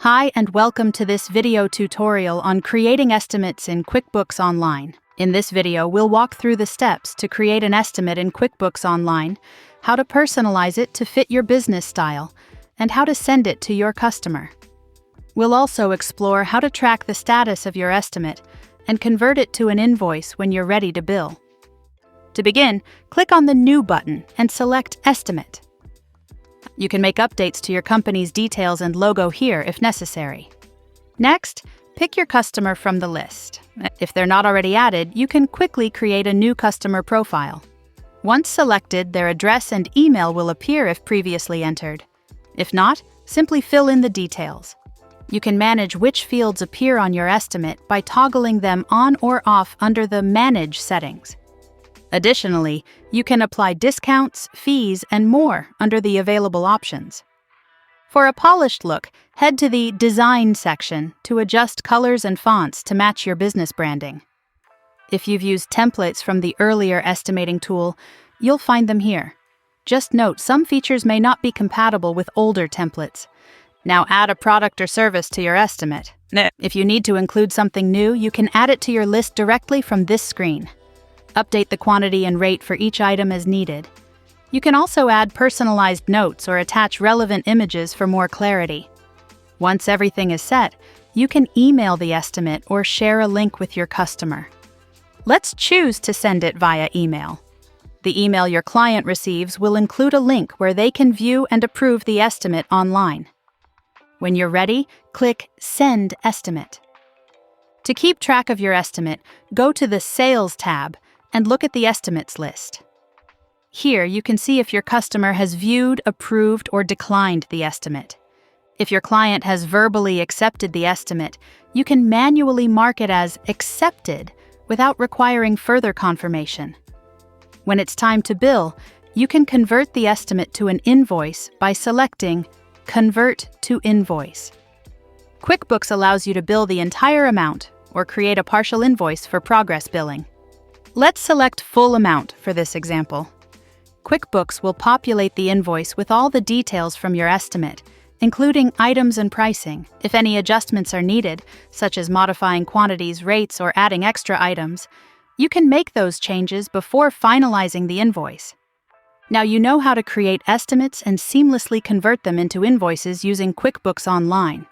Hi and welcome to this video tutorial on creating estimates in QuickBooks Online. In this video, we'll walk through the steps to create an estimate in QuickBooks Online, how to personalize it to fit your business style, and how to send it to your customer. We'll also explore how to track the status of your estimate and convert it to an invoice when you're ready to bill. To begin, click on the New button and select Estimate. You can make updates to your company's details and logo here if necessary. Next, pick your customer from the list. If they're not already added, you can quickly create a new customer profile. Once selected, their address and email will appear if previously entered. If not, simply fill in the details. You can manage which fields appear on your estimate by toggling them on or off under the Manage settings. Additionally, you can apply discounts, fees, and more under the available options. For a polished look, head to the Design section to adjust colors and fonts to match your business branding. If you've used templates from the earlier estimating tool, you'll find them here. Just note, some features may not be compatible with older templates. Now add a product or service to your estimate. If you need to include something new, you can add it to your list directly from this screen. Update the quantity and rate for each item as needed. You can also add personalized notes or attach relevant images for more clarity. Once everything is set, you can email the estimate or share a link with your customer. Let's choose to send it via email. The email your client receives will include a link where they can view and approve the estimate online. When you're ready, click Send Estimate. To keep track of your estimate, go to the Sales tab and look at the estimates list. Here, you can see if your customer has viewed, approved, or declined the estimate. If your client has verbally accepted the estimate, you can manually mark it as accepted without requiring further confirmation. When it's time to bill, you can convert the estimate to an invoice by selecting Convert to Invoice. QuickBooks allows you to bill the entire amount or create a partial invoice for progress billing. Let's select full amount for this example. QuickBooks will populate the invoice with all the details from your estimate, including items and pricing. If any adjustments are needed, such as modifying quantities, rates, or adding extra items, you can make those changes before finalizing the invoice. Now you know how to create estimates and seamlessly convert them into invoices using QuickBooks Online.